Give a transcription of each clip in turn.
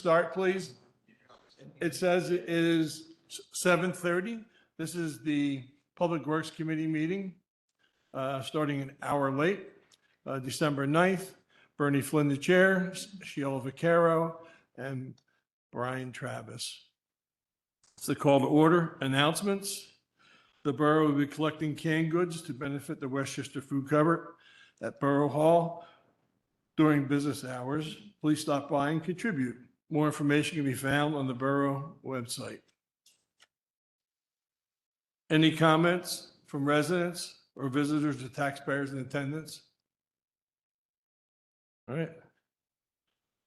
start, please? It says it is 7:30. This is the Public Works Committee meeting, starting an hour late, December 9th. Bernie Flynn, the chair, Sheila Vaccaro, and Brian Travis. It's the call to order. Announcements. The borough will be collecting canned goods to benefit the Westchester Food Cupboard at Borough Hall during business hours. Please stop by and contribute. More information can be found on the borough website. Any comments from residents or visitors or taxpayers in attendance? All right.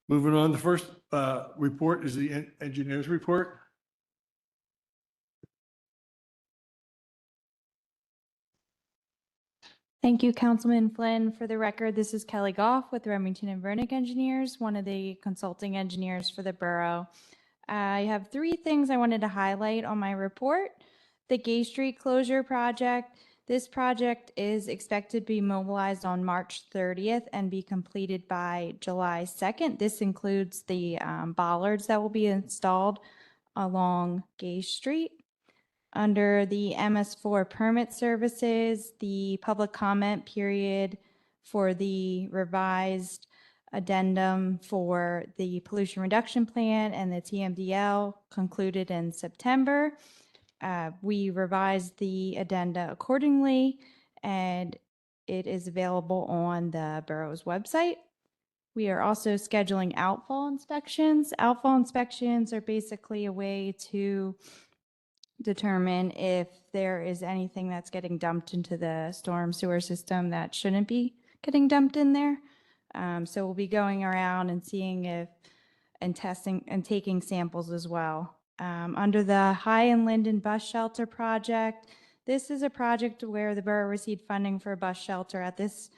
Moving on, the first report is the engineer's report. Thank you, Councilman Flynn. For the record, this is Kelly Goff with Remington and Vernick Engineers, one of the consulting engineers for the borough. I have three things I wanted to highlight on my report. The Gay Street closure project. This project is expected to be mobilized on March 30th and be completed by July 2nd. This includes the bollards that will be installed along Gay Street. Under the MS4 permit services, the public comment period for the revised addendum for the pollution reduction plan and the TMDL concluded in September. We revised the addenda accordingly, and it is available on the borough's website. We are also scheduling outfall inspections. Outfall inspections are basically a way to determine if there is anything that's getting dumped into the storm sewer system that shouldn't be getting dumped in there. So we'll be going around and seeing if, and testing and taking samples as well. Under the High and Linden Bus Shelter Project, this is a project where the borough received funding for a bus shelter at this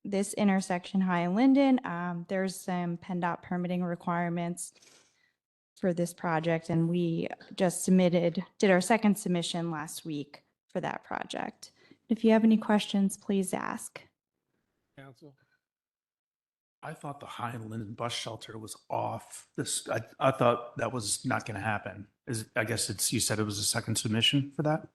this intersection, High and Linden. There's some PennDOT permitting requirements for this project, and we just did our second submission last week for that project. If you have any questions, please ask. Council. I thought the High and Linden bus shelter was off this. I thought that was not going to happen. I guess you said it was a second submission for that?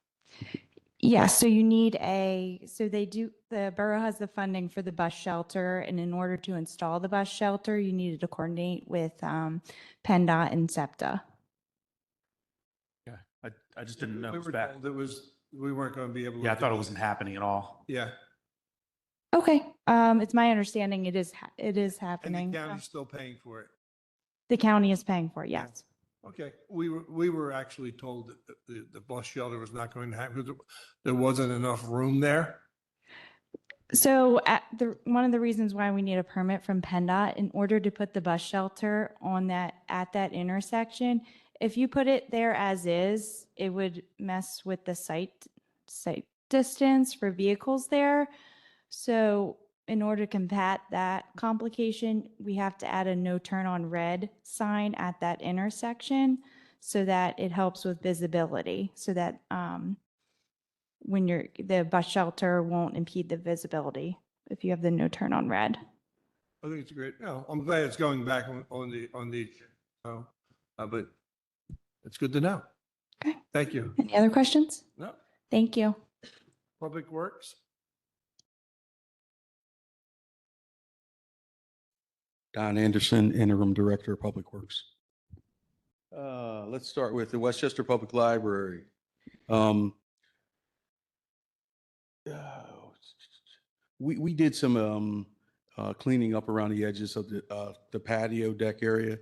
Yeah, so you need the borough has the funding for the bus shelter, and in order to install the bus shelter, you needed to coordinate with PennDOT and SEPTA. Yeah, I just didn't know. We were told we weren't going to be able to. Yeah, I thought it wasn't happening at all. Yeah. Okay, it's my understanding it is happening. And the county's still paying for it. The county is paying for it, yes. Okay, we were actually told that the bus shelter was not going to happen because there wasn't enough room there. So one of the reasons why we need a permit from PennDOT, in order to put the bus shelter at that intersection, if you put it there as is, it would mess with the sight distance for vehicles there. So in order to combat that complication, we have to add a no turn on red sign at that intersection so that it helps with visibility, so that when the bus shelter won't impede the visibility if you have the no turn on red. I think it's great. No, I'm glad it's going back on the but it's good to know. Okay. Thank you. Any other questions? No. Thank you. Public Works. Don Anderson, Interim Director of Public Works. Let's start with the Westchester Public Library. We did some cleaning up around the edges of the patio deck area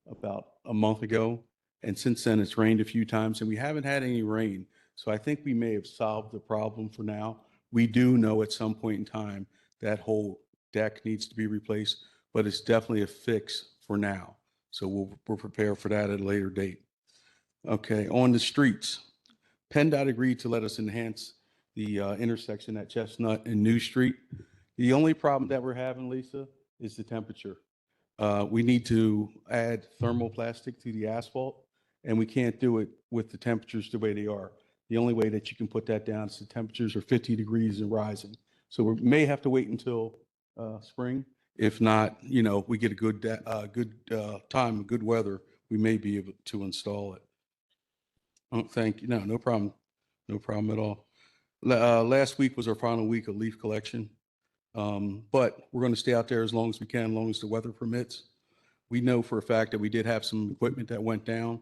about a month ago. And since then, it's rained a few times and we haven't had any rain. So I think we may have solved the problem for now. We do know at some point in time that whole deck needs to be replaced, but it's definitely a fix for now. So we'll prepare for that at a later date. Okay, on the streets, PennDOT agreed to let us enhance the intersection at Chestnut and New Street. The only problem that we're having, Lisa, is the temperature. We need to add thermoplastic to the asphalt, and we can't do it with the temperatures the way they are. The only way that you can put that down is the temperatures are 50 degrees and rising. So we may have to wait until spring. If not, we get a good time, good weather, we may be able to install it. Oh, thank you. No problem. No problem at all. Last week was our final week of leaf collection. But we're going to stay out there as long as we can, as long as the weather permits. We know for a fact that we did have some equipment that went down.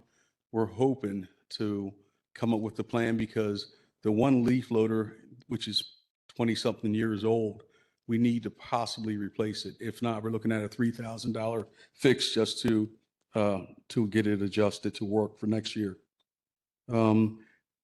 We're hoping to come up with a plan because the one leaf loader, which is 20-something years old, we need to possibly replace it. If not, we're looking at a $3,000 fix just to get it adjusted to work for next year.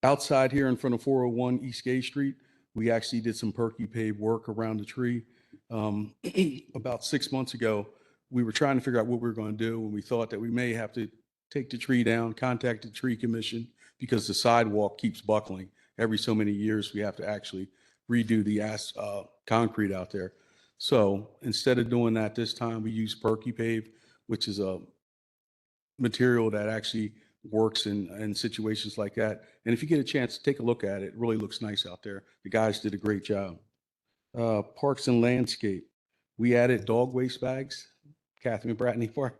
Outside here in front of 401 East Gay Street, we actually did some perky pave work around the tree. About 6 months ago, we were trying to figure out what we were going to do, and we thought that we may have to take the tree down, contact the tree commission, because the sidewalk keeps buckling. Every so many years, we have to actually redo the concrete out there. So instead of doing that this time, we use perky pave, which is a material that actually works in situations like that. And if you get a chance to take a look at it, it really looks nice out there. The guys did a great job. Parks and landscape. We added dog waste bags, Catherine Bratney Park,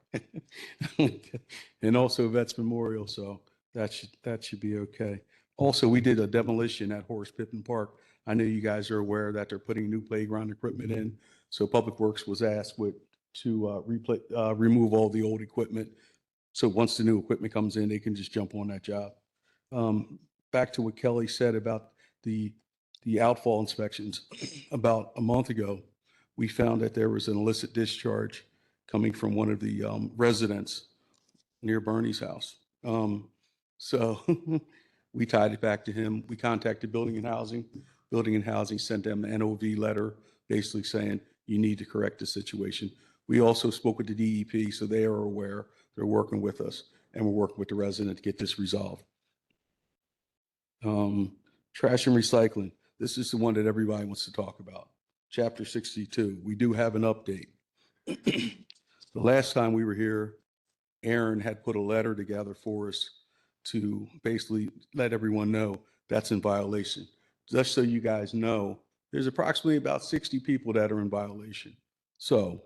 and also Vets Memorial. So that should be okay. Also, we did a demolition at Horace Pippin Park. I know you guys are aware that they're putting new playground equipment in. So Public Works was asked to remove all the old equipment. So once the new equipment comes in, they can just jump on that job. Back to what Kelly said about the outfall inspections. About a month ago, we found that there was an illicit discharge coming from one of the residents near Bernie's house. So we tied it back to him. We contacted Building and Housing. Building and Housing sent them an NOV letter basically saying you need to correct the situation. We also spoke with the DEP, so they are aware. They're working with us, and we're working with the resident to get this resolved. Trash and recycling. This is the one that everybody wants to talk about. Chapter 62. We do have an update. The last time we were here, Aaron had put a letter together for us to basically let everyone know that's in violation. Just so you guys know, there's approximately about 60 people that are in violation. So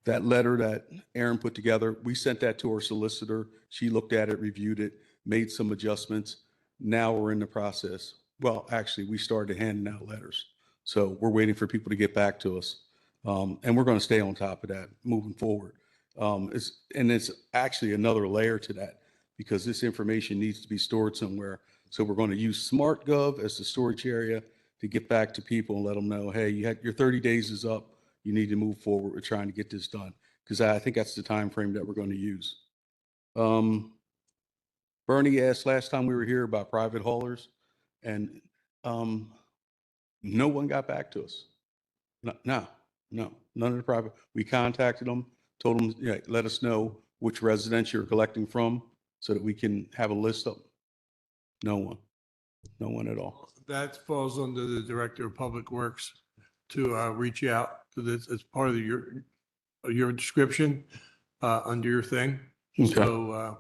that letter that Aaron put together, we sent that to our solicitor. She looked at it, reviewed it, made some adjustments. Now we're in the process. Well, actually, we started handing out letters. So we're waiting for people to get back to us. And we're going to stay on top of that moving forward. It's actually another layer to that because this information needs to be stored somewhere. So we're going to use SmartGov as the storage area to get back to people and let them know, hey, your 30 days is up. You need to move forward. We're trying to get this done because I think that's the time frame that we're going to use. Bernie asked last time we were here about private haulers, and no one got back to us. No, none of the private. We contacted them, told them, yeah, let us know which residents you're collecting from so that we can have a list of them. No one at all. That falls under the Director of Public Works to reach out to this as part of your description under your thing. Okay. So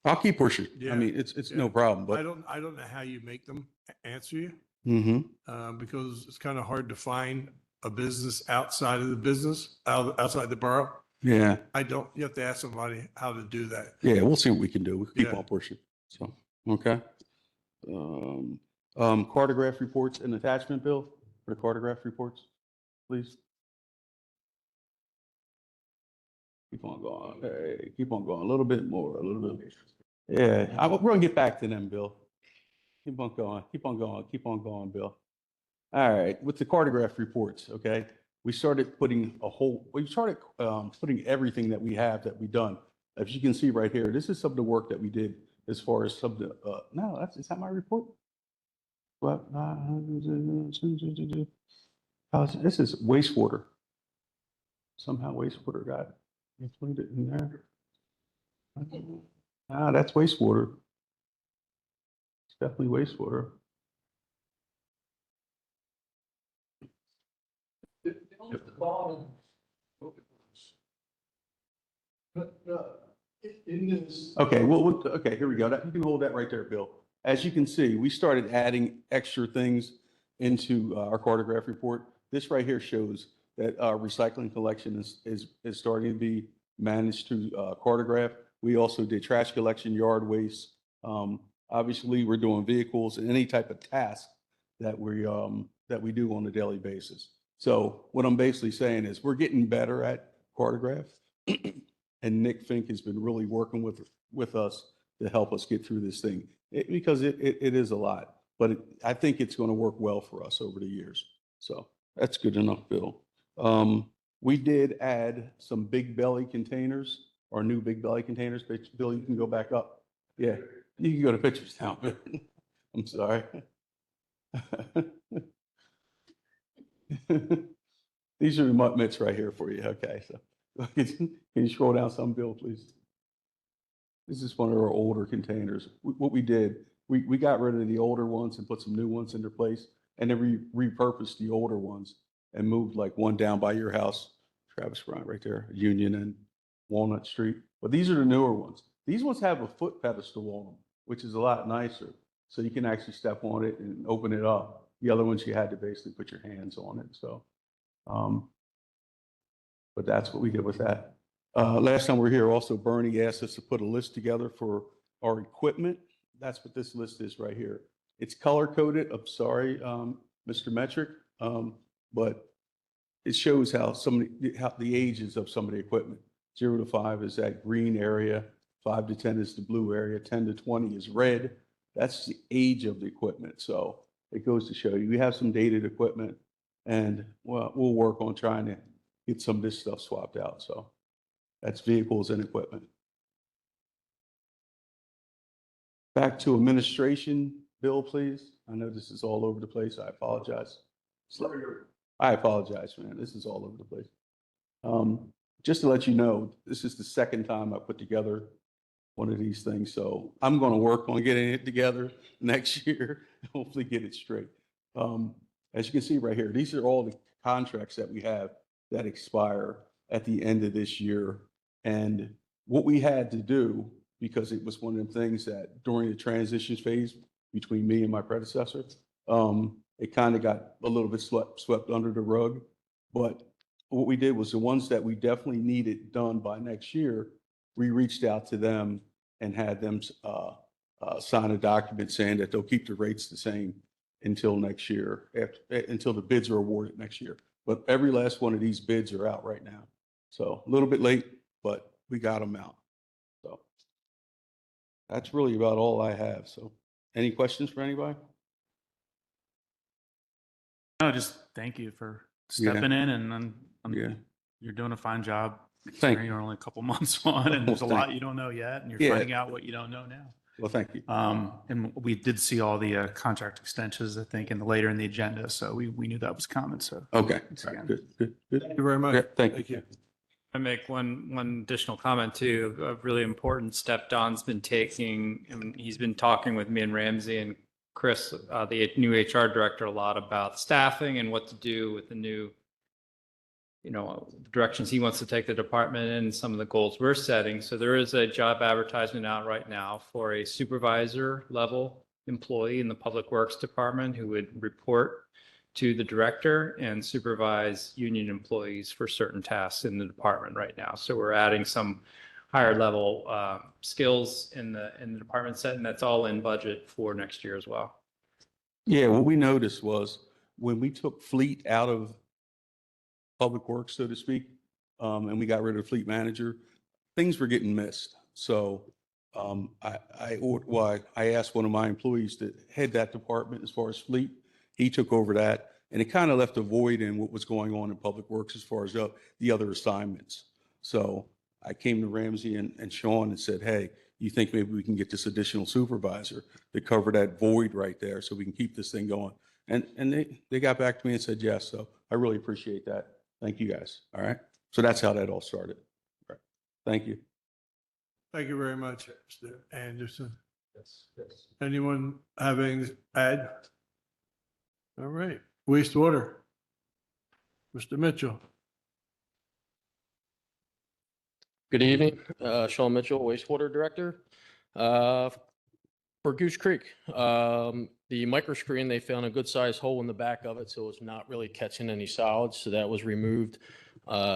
I'll keep pushing. Yeah. I mean, it's Yeah. no problem, I but. don't know how you make them answer you Mm-hmm. because it's kind of hard to find a business outside of the business, outside the borough. Yeah. You have to ask somebody how to do that. Yeah. We'll see what we can do. We'll keep Yeah. on pushing. So, okay. Cartograph reports and attachment, Bill, for the cartograph reports, please. Keep on going. Hey, keep on going. A little bit more, a little bit. Yeah. We're going to get back to them, Bill. Keep on going. Keep on going. Keep on going, Bill. All right. With the cartograph reports, okay, we started putting putting everything that we have that we've done. As you can see right here, this is some of the work that we did as far as some of the, no, is that my report? What? This is wastewater. Somehow wastewater got included in there. That's wastewater. It's definitely wastewater. Okay, well, okay, here we go. You can hold that right there, Bill. As you can see, we started adding extra things into our cartograph report. This right here shows that recycling collection is starting to be managed through Cartograph. We also did trash collection, yard waste. Obviously, we're doing vehicles and any type of task that we do on a daily basis. So what I'm basically saying is we're getting better at Cartograph, and Nick Fink has been really working with us to help us get through this thing because it is a lot, but I think it's going to work well for us over the years. So that's good enough, Bill. We did add some big belly containers, or new big belly containers. Bill, you can go back up. Yeah, you can go to pictures now. I'm sorry. These are the mutt mitts right here for you. Okay, so can you scroll down some, Bill, please? This is one of our older containers. What we did, we got rid of the older ones and put some new ones in their place, and then repurposed the older ones and moved like one down by your house, Travis Bryant right there, Union and Walnut Street. But these are the newer ones. These ones have a foot pedestal on them, which is a lot nicer. So you can actually step on it and open it up. The other ones, you had to basically put your hands on it. So, but that's what we did with that. Last time we were here, also Bernie asked us to put a list together for our equipment. That's what this list is right here. It's color coded. I'm sorry, Mr. Metric, but it shows how the ages of some of the equipment. 0 to 5 is that green area. 5 to 10 is the blue area. 10 to 20 is red. That's the age of the equipment. So it goes to show you, we have some dated equipment, and well, we'll work on trying to get some of this stuff swapped out. So that's vehicles and equipment. Back to administration, Bill, please. I know this is all over the place. I apologize. I apologize, man. This is all over the place. Just to let you know, this is the second time I put together one of these things. So I'm going to work on getting it together next year, hopefully get it straight. As you can see right here, these are all the contracts that we have that expire at the end of this year. And what we had to do, because it was one of the things that during the transition phase between me and my predecessor, it kind of got a little bit swept under the rug. But what we did was the ones that we definitely needed done by next year, we reached out to them and had them sign a document saying that they'll keep the rates the same until next year, until the bids are awarded next year. But every last one of these bids are out right now. So a little bit late, but we got them out. So that's really about all I have. So any questions for anybody? No, just thank you for Yeah. stepping in, and Yeah. you're doing a fine job. Thank You're only a couple months on, and there's a Well, lot you don't know yet, and you're Yeah. finding out what you don't know now. Well, thank you. And we did see all the contract extensions, I think, later in the agenda, so we knew that was coming. So Okay. thanks again. Good. Thank you very much. Yeah, thank Thank you. you. I make one additional comment too. A really important step Don's been taking, and he's been talking with me and Ramsey and Chris, the new HR director, a lot about staffing and what to do with the new, directions he wants to take the department in, and some of the goals we're setting. So there is a job advertisement out right now for a supervisor level employee in the Public Works Department who would report to the director and supervise union employees for certain tasks in the department right now. So we're adding some higher level skills in the department set, and that's all in budget for next year as well. Yeah, what we noticed was when we took fleet out of Public Works, so to speak, and we got rid of fleet manager, things were getting missed. So I asked one of my employees to head that department as far as fleet. He took over that, and it kind of left a void in what was going on in Public Works as far as the other assignments. So I came to Ramsey and Sean and said, hey, you think maybe we can get this additional supervisor to cover that void right there so we can keep this thing going? And they got back to me and said yes. So I really appreciate that. Thank you guys. All right. So that's how that all started. All right. Thank you. Thank you very much, Mr. Anderson. Anyone have anything to add? All right, wastewater. Mr. Mitchell. Good evening, Sean Mitchell, wastewater director. For Goose Creek, The microscreen, they found a good sized hole in the back of it, so it was not really catching any solids. So that was removed,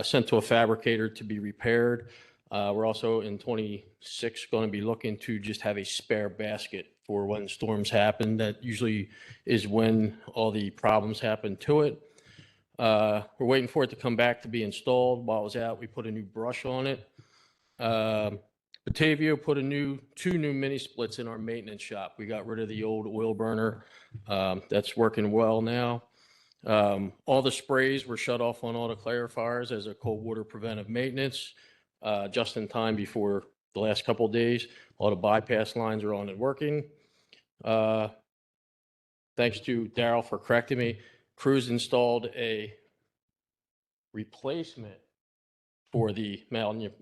sent to a fabricator to be repaired. We're also in 26 going to be looking to just have a spare basket for when storms happen. That usually is when all the problems happen to it. We're waiting for it to come back to be installed. While it was out, we put a new brush on it. Batavio put two new mini splits in our maintenance shop. We got rid of the old oil burner. That's working well now. All the sprays were shut off on all the clarifiers as a cold water preventive maintenance, just in time before the last couple of days. All the bypass lines are on and working. Thanks to Daryl for correcting me. Crews installed a replacement for the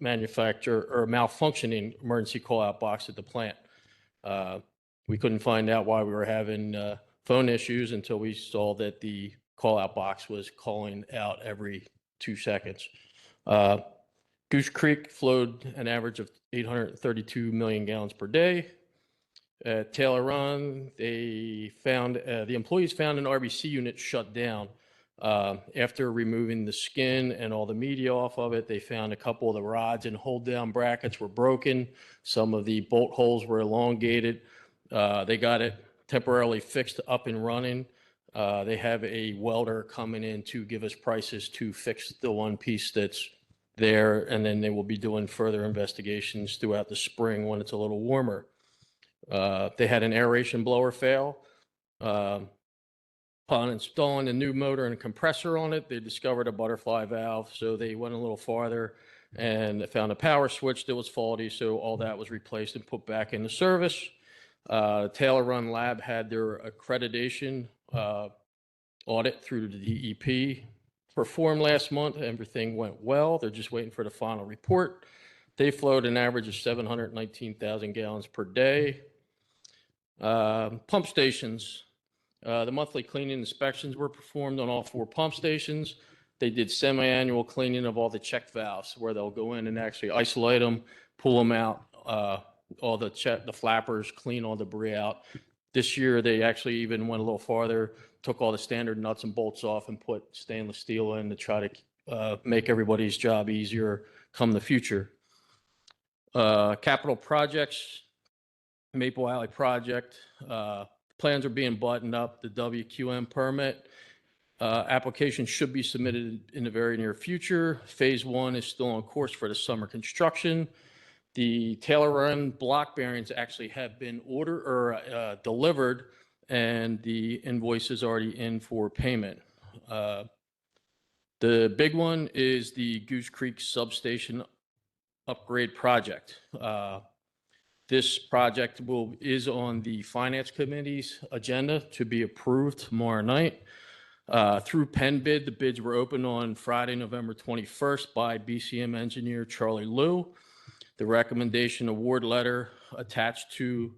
manufacturer or malfunctioning emergency call-out box at the plant. We couldn't find out why we were having phone issues until we saw that the call-out box was calling out every 2 seconds. Goose Creek flowed an average of 832 million gallons per day. At Taylor Run, the employees found an RBC unit shut down. After removing the skin and all the media off of it, they found a couple of the rods and hold down brackets were broken. Some of the bolt holes were elongated. They got it temporarily fixed up and running. They have a welder coming in to give us prices to fix the one piece that's there, and then they will be doing further investigations throughout the spring when it's a little warmer. They had an aeration blower fail. Upon installing a new motor and a compressor on it, they discovered a butterfly valve. So they went a little farther and found a power switch that was faulty. So all that was replaced and put back into service. Taylor Run Lab had their accreditation audit through the DEP performed last month. Everything went well. They're just waiting for the final report. They flowed an average of 719,000 gallons per day. Pump stations. The monthly cleaning inspections were performed on all 4 pump stations. They did semi-annual cleaning of all the check valves where they'll go in and actually isolate them, pull them out, all the flappers, clean all the debris out. This year, they actually even went a little farther, took all the standard nuts and bolts off and put stainless steel in to try to make everybody's job easier come the future. Capital projects, Maple Alley project, plans are being buttoned up. The WQM permit application should be submitted in the very near future. Phase 1 is still on course for the summer construction. The Taylor Run block bearings actually have been ordered or delivered, and the invoice is already in for payment. The big one is the Goose Creek substation upgrade project. This project is on the Finance Committee's agenda to be approved tomorrow night. Through Penn Bid, the bids were opened on Friday, November 21st by BCM engineer Charlie Liu. The recommendation award letter attached to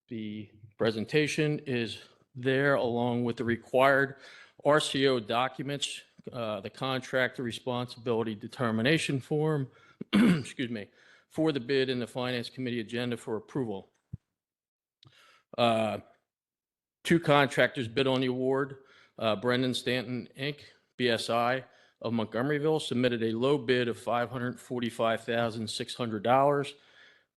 the presentation is there along with the required RCO documents, the contractor responsibility determination form, excuse me, for the bid and the Finance Committee agenda for approval. 2 contractors bid on the award. Brendan Stanton, Inc., BSI of Montgomeryville, submitted a low bid of $545,600.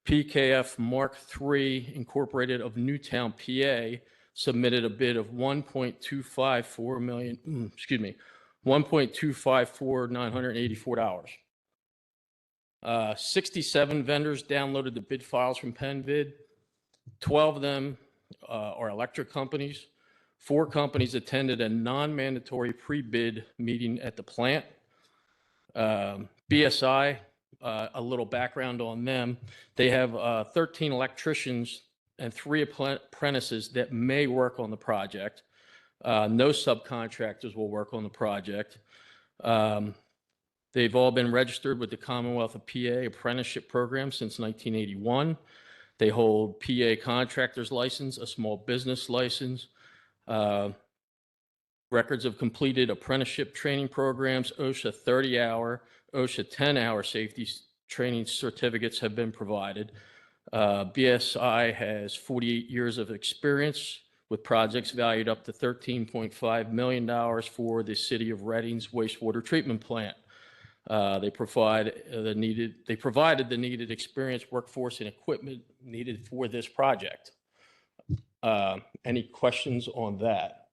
PKF Mark III, Incorporated of Newtown, PA, submitted a bid of $1.254,984. 67 vendors downloaded the bid files from PennVid. 12 of them are electric companies. 4 companies attended a non-mandatory pre-bid meeting at the plant. BSI, a little background on them. They have 13 electricians and 3 apprentices that may work on the project. No subcontractors will work on the project. They've all been registered with the Commonwealth of PA apprenticeship program since 1981. They hold PA contractor's license, a small business license, records of completed apprenticeship training programs, OSHA 30-hour, OSHA 10-hour safety training certificates have been provided. BSI has 48 years of experience with projects valued up to $13.5 million for the city of Reading's wastewater treatment plant. They provided the needed experienced workforce and equipment needed for this project. Any questions on that?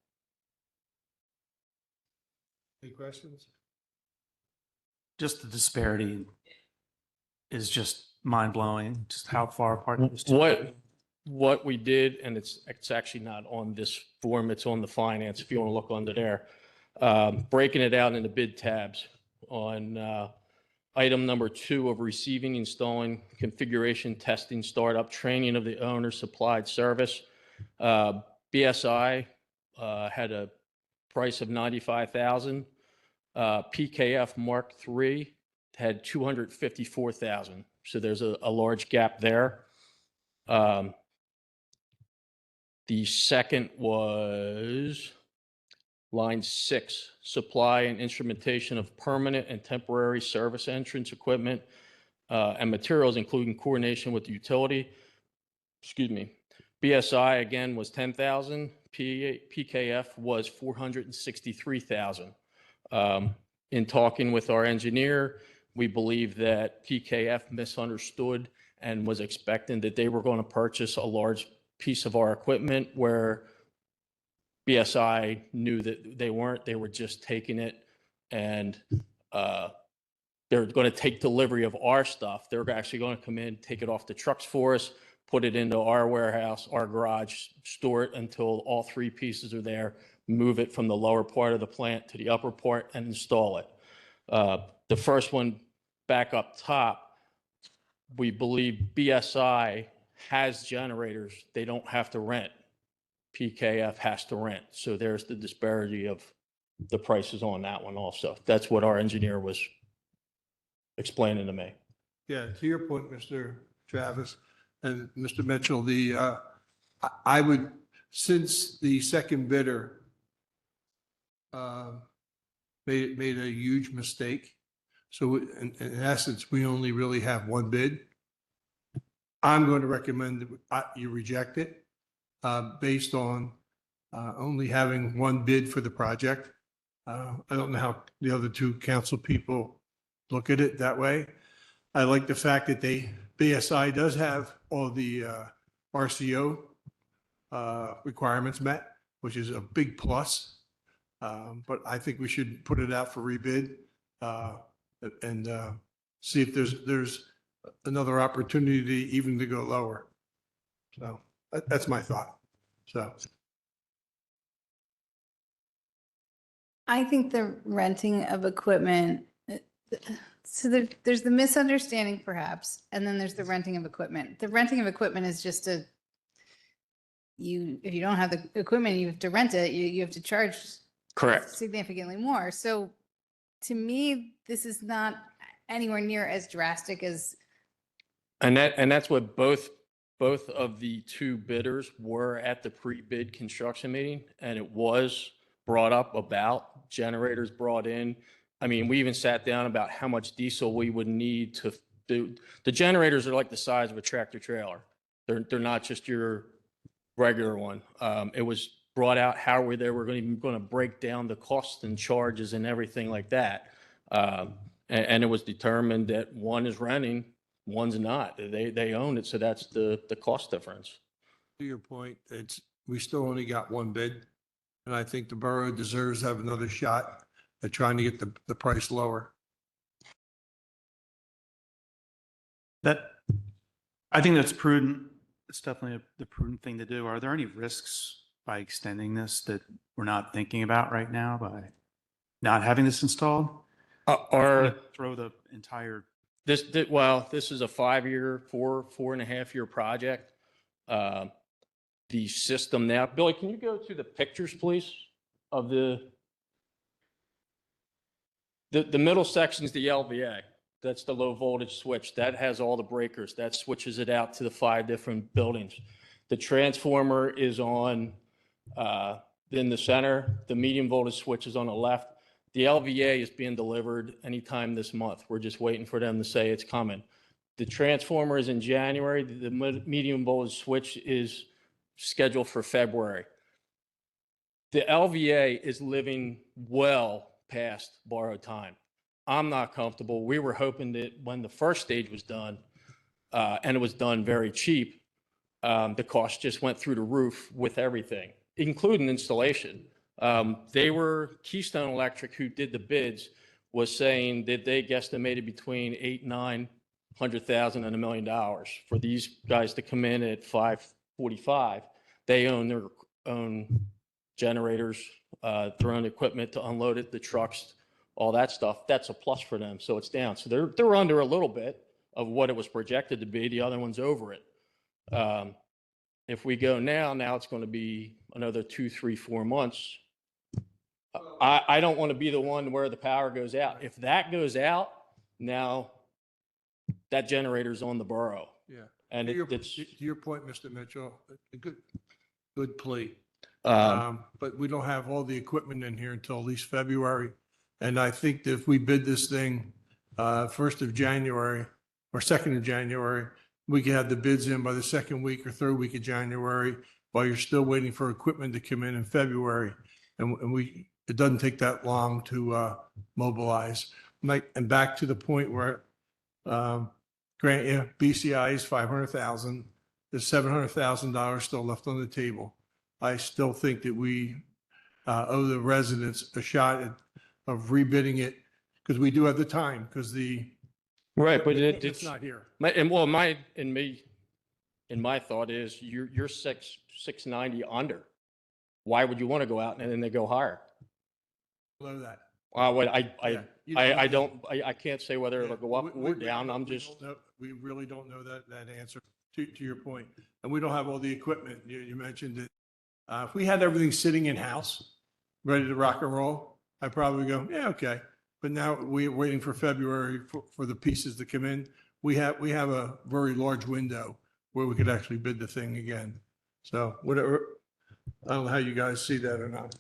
Any questions? Just the disparity is just mind blowing, just how far apart those two. What we did, and it's actually not on this form, it's on the finance, if you want to look under there. Breaking it out into bid tabs on item number 2 of receiving, installing, configuration, testing, startup, training of the owner, supplied service. BSI had a price of $95,000. PKF Mark III had $254,000. So there's a large gap there. The second was line 6, supply and instrumentation of permanent and temporary service entrance equipment and materials, including coordination with the utility. Excuse me. BSI again was $10,000. PKF was $463,000. In talking with our engineer, we believe that PKF misunderstood and was expecting that they were going to purchase a large piece of our equipment, where BSI knew that they weren't. They were just taking it, and they're going to take delivery of our stuff. They're actually going to come in, take it off the trucks for us, put it into our warehouse, our garage, store it until all 3 pieces are there, move it from the lower part of the plant to the upper part, and install it. The first one back up top, we believe BSI has generators. They don't have to rent. PKF has to rent. So there's the disparity of the prices on that one also. That's what our engineer was explaining to me. Yeah, to your point, Mr. Travis and Mr. Mitchell, I would, since the second bidder made a huge mistake, so in essence, we only really have one bid. I'm going to recommend that you reject it based on only having one bid for the project. I don't know how the other 2 council people look at it that way. I like the fact that BSI does have all the RCO requirements met, which is a big plus. But I think we should put it out for rebid and see if there's another opportunity even to go lower. So that's my thought. So I think the renting of equipment, so there's the misunderstanding perhaps, and then there's the renting of equipment. The renting of equipment is just if you don't have the equipment, you have to rent it, you have to charge Correct. significantly more. So to me, this is not anywhere near as drastic as. And that's what both of the 2 bidders were at the pre-bid construction meeting, and it was brought up about generators brought in. I mean, we even sat down about how much diesel we would need to do. The generators are like the size of a tractor trailer. They're not just your regular one. It was brought out how they were going to break down the costs and charges and everything like that. And it was determined that one is renting, one's not. They own it, so that's the cost difference. to your point, we still only got one bid. And I think the borough deserves to have another shot at trying to get the price lower. I think that's prudent. It's definitely the prudent thing to do. Are there any risks by extending this that we're not thinking about right now by not having this installed? Throw the entire. This is a 5-year, 4.5-year project. The system now, Billy, can you go to the pictures, please, of the middle section is the LVA. That's the low voltage switch. That has all the breakers. That switches it out to the 5 different buildings. The transformer is on in the center. The medium voltage switch is on the left. The LVA is being delivered anytime this month. We're just waiting for them to say it's coming. The transformer is in January. The medium voltage switch is scheduled for February. The LVA is living well past borrowed time. I'm not comfortable. We were hoping that when the first stage was done, and it was done very cheap, the cost just went through the roof with everything, including installation. Keystone Electric, who did the bids, was saying that they guesstimated between 800,000 and $1 million for these guys to come in at 545. They own their own generators, their own equipment to unload it, the trucks, all that stuff. That's a plus for them. So it's down. So they're under a little bit of what it was projected to be. The other one's over it. If we go now it's going to be another 2, 3, 4 months. I don't want to be the one where the power goes out. If that goes out, now that generator's on the borough. Yeah. And it's, To your point, Mr. Mitchell, a good plea. Um, But we don't have all the equipment in here until at least February. And I think that if we bid this thing 1st of January or 2nd of January, we could have the bids in by the 2nd week or 3rd week of January while you're still waiting for equipment to come in February. And it doesn't take that long to mobilize. And back to the point where BCI is 500,000, there's $700,000 still left on the table. I still think that we owe the residents a shot of rebidding it because we do have the time because right, but it's not here. in my thought is you're 690 under. Why would you want to go out and then they go higher? Below that. I can't say whether it'll go up or down. We really don't know that answer to your point. And we don't have all the equipment. You mentioned it. If we had everything sitting in-house, ready to rock and roll, I'd probably go, yeah, okay. But now we're waiting for February for the pieces to come in. We have a very large window where we could actually bid the thing again. So whatever, I don't know how you guys see that or not.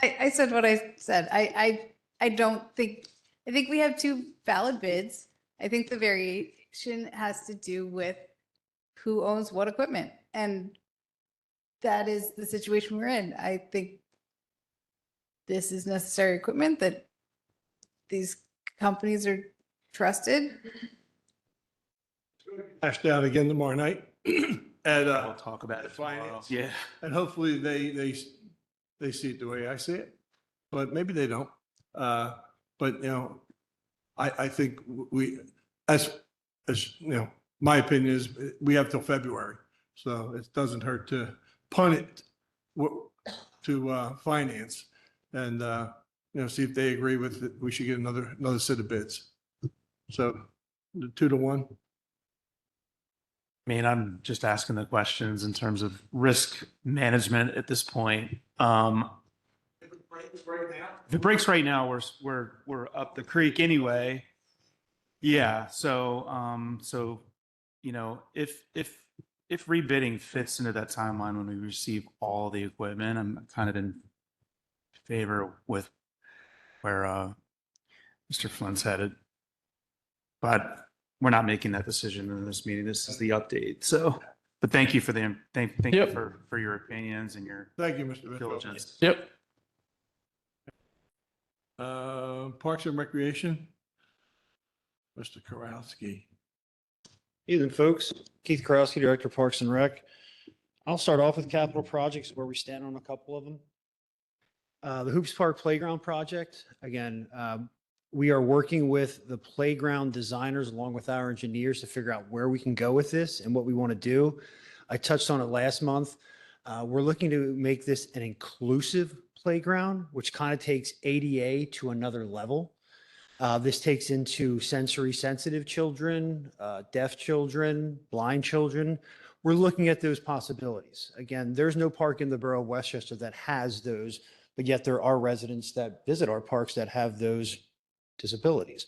I said what I said. I don't think, I think we have two valid bids. I think the variation has to do with who owns what equipment. And that is the situation we're in. I think this is necessary equipment that these companies are trusted. Hash down again tomorrow night. And We'll talk about it tomorrow. finance. Yeah. And hopefully they see it the way I see it, but maybe they don't. But I think as my opinion is we have till February, so it doesn't hurt to punt it to finance and see if they agree with it. We should get another set of bids. So 2-1. I mean, I'm just asking the questions in terms of risk management at this point. If it breaks right now, we're up the creek anyway. Yeah. So, if rebidding fits into that timeline when we receive all the equipment, I'm kind of in favor with where Mr. Flynn's headed. But we're not making that decision in this meeting. This is the update. So, but thank you for thank you Yep. for your opinions and your Thank you, Mr. Mitchell. diligence. Yep. Parks and Recreation, Mr. Korowski. Evening, folks. Keith Krowski, Director of Parks and Rec. I'll start off with capital projects where we stand on a couple of them. The Hoops Park Playground Project, again, we are working with the playground designers along with our engineers to figure out where we can go with this and what we want to do. I touched on it last month. We're looking to make this an inclusive playground, which kind of takes ADA to another level. This takes into sensory sensitive children, deaf children, blind children. We're looking at those possibilities. Again, there's no park in the borough of Westchester that has those, but yet there are residents that visit our parks that have those disabilities.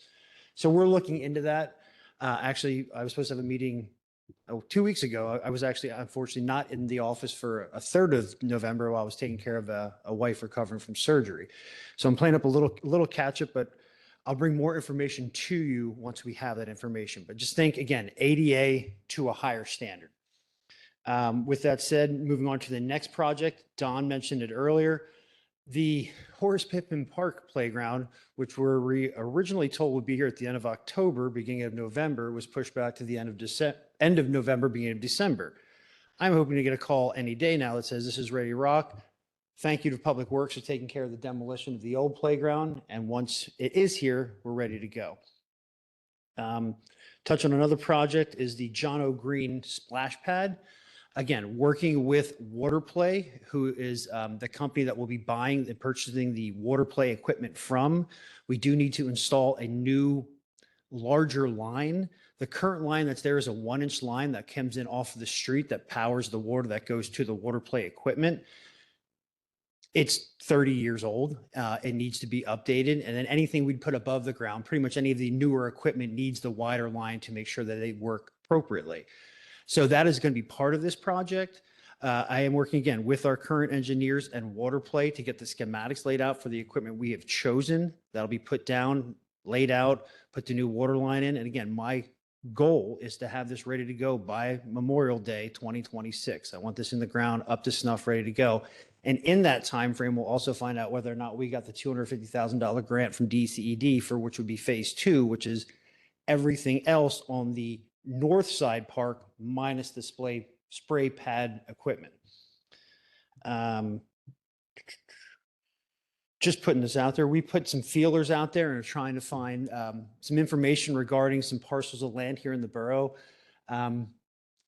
So we're looking into that. Actually, I was supposed to have a meeting 2 weeks ago. I was actually, unfortunately, not in the office for a third of November while I was taking care of a wife recovering from surgery. So I'm playing up a little catch up, but I'll bring more information to you once we have that information. But just think again, ADA to a higher standard. With that said, moving on to the next project, Don mentioned it earlier. The Horace Pippin Park Playground, which we originally told would be here at the end of October, beginning of November, was pushed back to the end of November, beginning of December. I'm hoping to get a call any day now that says this is ready to rock. Thank you to Public Works for taking care of the demolition of the old playground. And once it is here, we're ready to go. Touch on another project is the John O. Green splash pad. Again, working with Waterplay, who is the company that will be buying and purchasing the Waterplay equipment from. We do need to install a new, larger line. The current line that's there is a 1-inch line that comes in off of the street that powers the water that goes to the Waterplay equipment. It's 30 years old. It needs to be updated. And then anything we'd put above the ground, pretty much any of the newer equipment needs the wider line to make sure that they work appropriately. So that is going to be part of this project. I am working again with our current engineers and Waterplay to get the schematics laid out for the equipment we have chosen. That'll be put down, laid out, put the new water line in. And again, my goal is to have this ready to go by Memorial Day 2026. I want this in the ground, up to snuff, ready to go. And in that time frame, we'll also find out whether or not we got the $250,000 grant from DCED for which would be phase 2, which is everything else on the north side park minus the spray pad equipment. Just putting this out there, we put some feelers out there and are trying to find some information regarding some parcels of land here in the borough.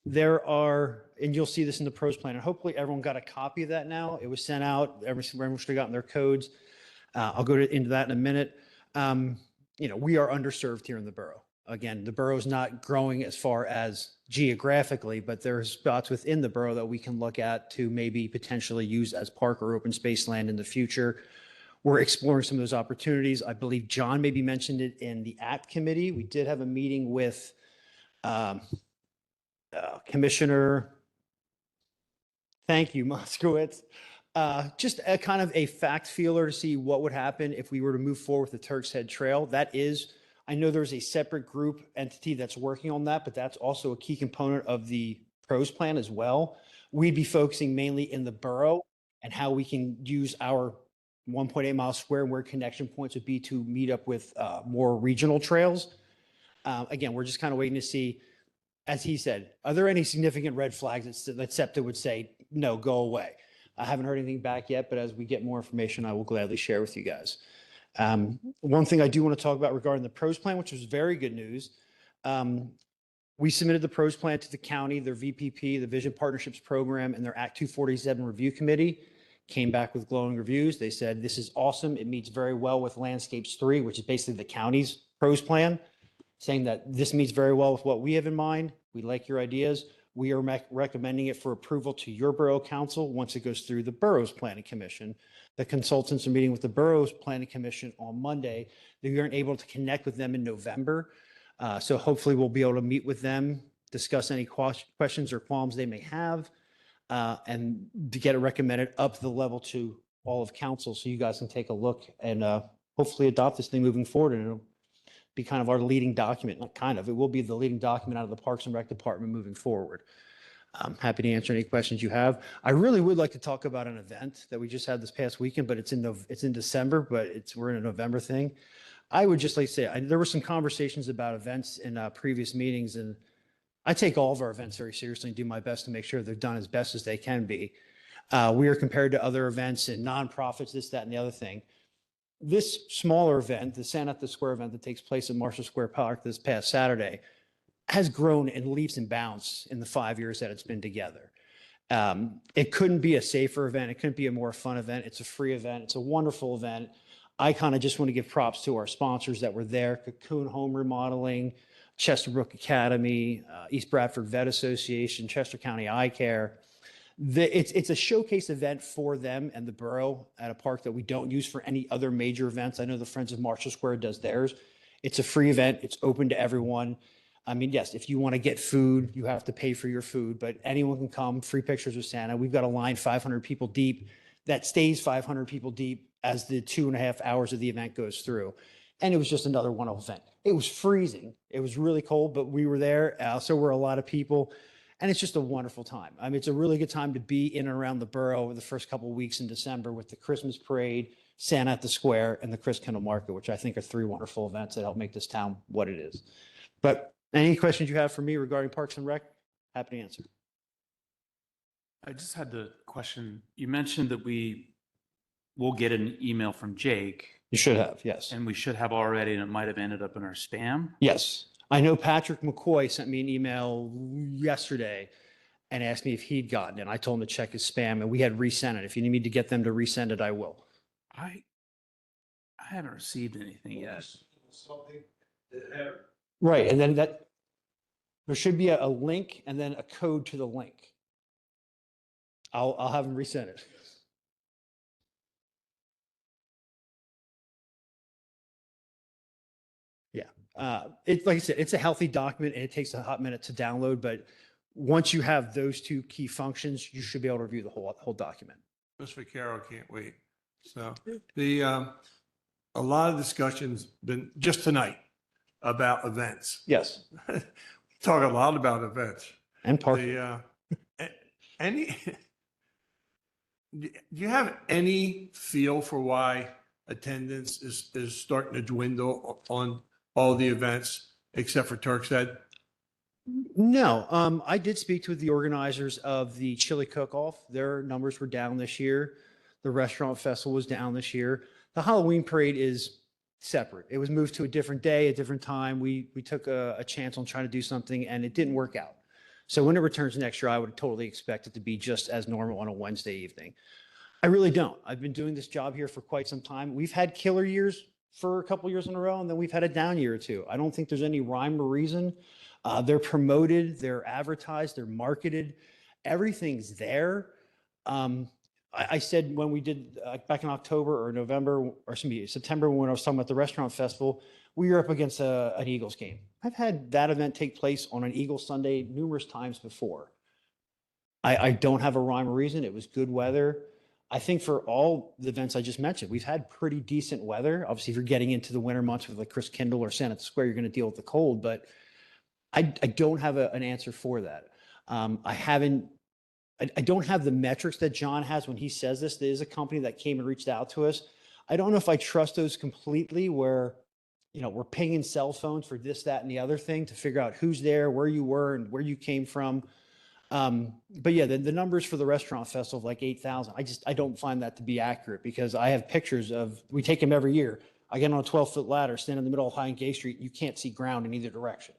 There are, and you'll see this in the pros plan, and hopefully everyone got a copy of that now. It was sent out, everyone should have gotten their codes. I'll go into that in a minute. We are underserved here in the borough. Again, the borough is not growing as far as geographically, but there are spots within the borough that we can look at to maybe potentially use as park or open space land in the future. We're exploring some of those opportunities. I believe John maybe mentioned it in the ACT committee. We did have a meeting with Commissioner, thank you, Moskowitz. Just a kind of a fact feeler to see what would happen if we were to move forward with the Turk's Head Trail. That is, I know there's a separate group entity that's working on that, but that's also a key component of the pros plan as well. We'd be focusing mainly in the borough and how we can use our 1.8 mile square and where connection points would be to meet up with more regional trails. Again, we're just kind of waiting to see, as he said, are there any significant red flags that SEPTA would say, no, go away? I haven't heard anything back yet, but as we get more information, I will gladly share with you guys. One thing I do want to talk about regarding the pros plan, which was very good news. We submitted the pros plan to the county, their VPP, the Vision Partnerships Program, and their Act 247 Review Committee. Came back with glowing reviews. They said, this is awesome. It meets very well with Landscapes 3, which is basically the county's pros plan, saying that this meets very well with what we have in mind. We like your ideas. We are recommending it for approval to your borough council once it goes through the borough's planning commission. The consultants are meeting with the borough's planning commission on Monday. They aren't able to connect with them in November. So hopefully we'll be able to meet with them, discuss any questions or qualms they may have, and to get it recommended up the level to all of council so you guys can take a look and hopefully adopt this thing moving forward. And it'll be kind of our leading document, not kind of, it will be the leading document out of the Parks and Rec Department moving forward. I'm happy to answer any questions you have. I really would like to talk about an event that we just had this past weekend, but it's in December, but we're in a November thing. I would just like to say, there were some conversations about events in previous meetings, and I take all of our events very seriously and do my best to make sure they're done as best as they can be. We are compared to other events and nonprofits, this, that, and the other thing. This smaller event, the Santa at the Square event that takes place at Marshall Square Park this past Saturday, has grown in leaps and bounds in the 5 years that it's been together. It couldn't be a safer event. It couldn't be a more fun event. It's a free event. It's a wonderful event. I kind of just want to give props to our sponsors that were there: Cocoon Home Remodeling, Chesterbrook Academy, East Bradford Vet Association, Chester County Eye Care. It's a showcase event for them and the borough at a park that we don't use for any other major events. I know the Friends of Marshall Square does theirs. It's a free event. It's open to everyone. I mean, yes, if you want to get food, you have to pay for your food, but anyone can come. Free pictures with Santa. We've got a line 500 people deep that stays 500 people deep as the 2.5 hours of the event goes through. And it was just another one-off event. It was freezing. It was really cold, but we were there. So were a lot of people. And it's just a wonderful time. I mean, it's a really good time to be in and around the borough the first couple of weeks in December with the Christmas parade, Santa at the Square, and the Chris Kendall Market, which I think are three wonderful events that help make this town what it is. But any questions you have for me regarding Parks and Rec, happy to answer. I just had the question. You mentioned that we will get an email from Jake, You should have, yes. and we should have already, and it might have ended up in our spam. Yes. I know Patrick McCoy sent me an email yesterday and asked me if he'd gotten it. I told him to check his spam, and we had resent it. If you need me to get them to resend it, I will. I haven't received anything yet. Right, and then there should be a link and then a code to the link. I'll have them resend it. Yeah, it's like I said, it's a healthy document and it takes a hot minute to download, but once you have those two key functions, you should be able to review the whole document. Mr. Carroll can't wait. So a lot of discussions been just tonight about events. Yes, Talk a lot about events. and park. Any, do you have any feel for why attendance is starting to dwindle on all the events except for Turk's Head? No, I did speak to the organizers of the chili cook-off. Their numbers were down this year. The restaurant festival was down this year. The Halloween parade is separate. It was moved to a different day, a different time. We took a chance on trying to do something and it didn't work out. So when it returns next year, I would totally expect it to be just as normal on a Wednesday evening. I really don't. I've been doing this job here for quite some time. We've had killer years for a couple years in a row, and then we've had a down year or two. I don't think there's any rhyme or reason. They're promoted, they're advertised, they're marketed. Everything's there. I said when we did back in October or November, or excuse me, September, when I was talking about the restaurant festival, we were up against an Eagles game. I've had that event take place on an Eagles Sunday numerous times before. I don't have a rhyme or reason. It was good weather. I think for all the events I just mentioned, we've had pretty decent weather. Obviously, if you're getting into the winter months with like Chris Kendall or Santa Square, you're going to deal with the cold, but I don't have an answer for that. I don't have the metrics that John has when he says this. There is a company that came and reached out to us. I don't know if I trust those completely where, you know, we're pinging cell phones for this, that, and the other thing to figure out who's there, where you were, and where you came from. But yeah, the numbers for the restaurant festival of like 8,000, I don't find that to be accurate because I have pictures of, we take them every year. I get on a 12-foot ladder, stand in the middle of High and Gay Street. You can't see ground in either direction.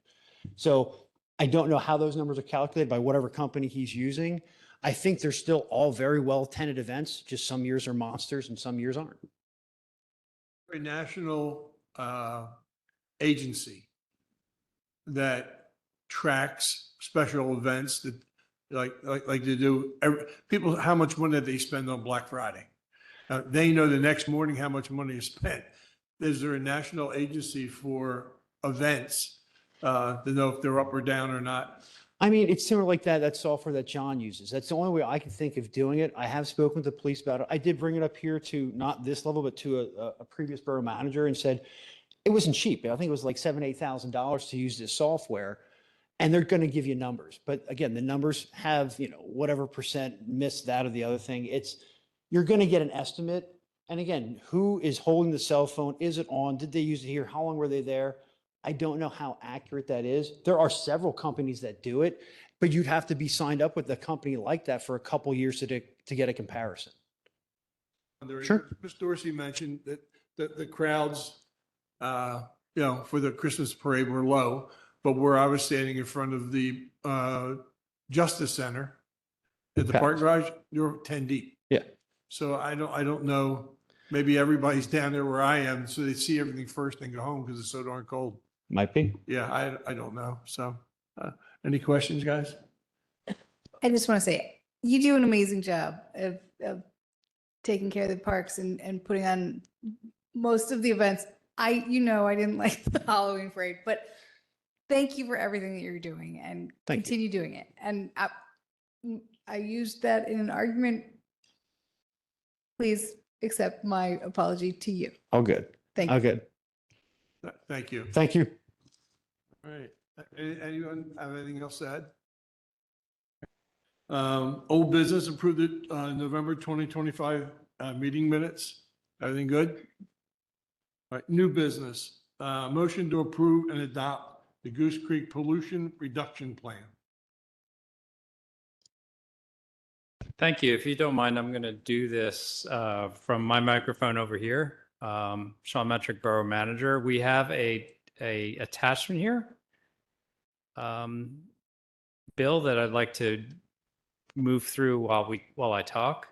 So I don't know how those numbers are calculated by whatever company he's using. I think they're still all very well attended events. Just some years are monsters and some years aren't. A national agency that tracks special events that like they do people, how much money they spend on Black Friday. They know the next morning how much money is spent. Is there a national agency for events to know if they're up or down or not? I mean, it's similar like that software that John uses. That's the only way I can think of doing it. I have spoken with the police about it. I did bring it up here to not this level, but to a previous borough manager and said it wasn't cheap. I think it was like $7,000, $8,000 to use this software, and they're going to give you numbers. But again, the numbers have, you know, whatever percent miss that or the other thing. You're going to get an estimate. And again, who is holding the cell phone? Is it on? Did they use it here? How long were they there? I don't know how accurate that is. There are several companies that do it, but you'd have to be signed up with a company like that for a couple years to get a comparison. Sure. Ms. Dorsey mentioned that the crowds, you know, for the Christmas parade were low, but where I was standing in front of the Justice Center at the park garage, there were 10 deep. Yeah. So I don't know. Maybe everybody's down there where I am, so they see everything first and go home because it's so darn cold. Might be. Yeah, I don't know. So, any questions, guys? I just want to say, you do an amazing job of taking care of the parks and putting on most of the events. I didn't like the Halloween parade, but thank you for everything that you're doing and Thank you. continue doing it. And I used that in an argument. Please accept my apology to you. All good. Thank All you. good. Thank you. Thank you. All right. Anyone have anything else to add? Old business approved it, November 2025, meeting minutes. Everything good? All right, new business, motion to approve and adopt the Goose Creek Pollution Reduction Plan. Thank you. If you don't mind, I'm going to do this from my microphone over here. Sean Metrick, Borough Manager. We have a attachment here, Bill, that I'd like to move through while I talk.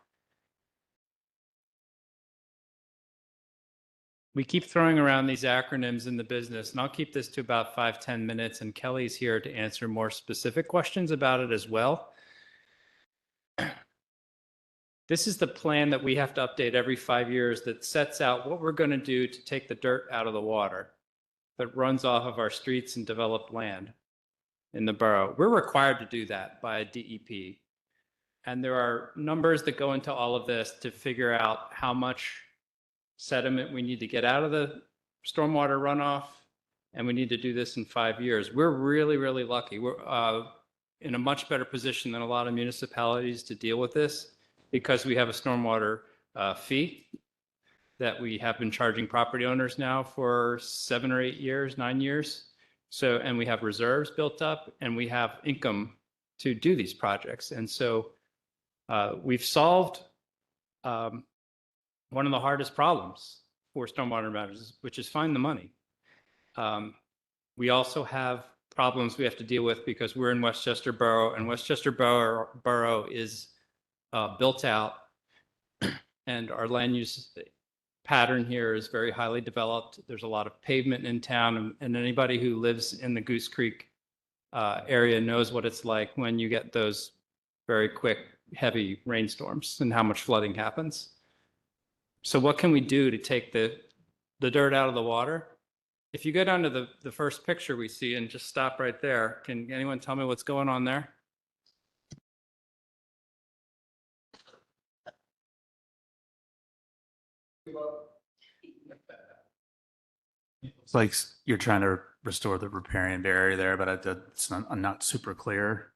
We keep throwing around these acronyms in the business, and I'll keep this to about 5-10 minutes, and Kelly's here to answer more specific questions about it as well. This is the plan that we have to update every 5 years that sets out what we're going to do to take the dirt out of the water that runs off of our streets and developed land in the borough. We're required to do that by a DEP. And there are numbers that go into all of this to figure out how much sediment we need to get out of the stormwater runoff. And we need to do this in 5 years. We're really, really lucky. We're in a much better position than a lot of municipalities to deal with this, because we have a stormwater fee that we have been charging property owners now for 7 or 8 years, 9 years. So, and we have reserves built up, and we have income to do these projects. And so we've solved one of the hardest problems for stormwater managers, which is find the money. We also have problems we have to deal with because we're in Westchester Borough, and Westchester Borough is built out, and our land use pattern here is very highly developed. There's a lot of pavement in town, and anybody who lives in the Goose Creek area knows what it's like when you get those very quick, heavy rainstorms and how much flooding happens. So what can we do to take the dirt out of the water? If you go down to the first picture we see and just stop right there, can anyone tell me what's going on there? It's like you're trying to restore the riparian barrier there, but I'm not super clear.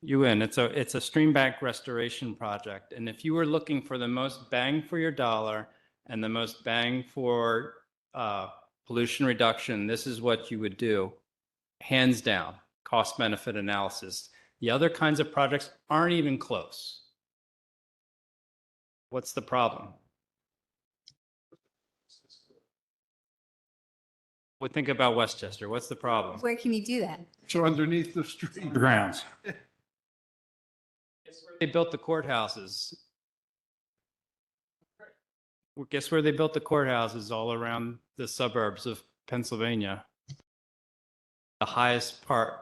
It's a stream bank restoration project. And if you were looking for the most bang for your dollar and the most bang for pollution reduction, this is what you would do. Hands down, cost benefit analysis. The other kinds of projects aren't even close. What's the problem? Well, think about Westchester. What's the problem? Where can you do that? So underneath the street. The grounds. They built the courthouses. Well, guess where they built the courthouses? All around the suburbs of Pennsylvania. The highest part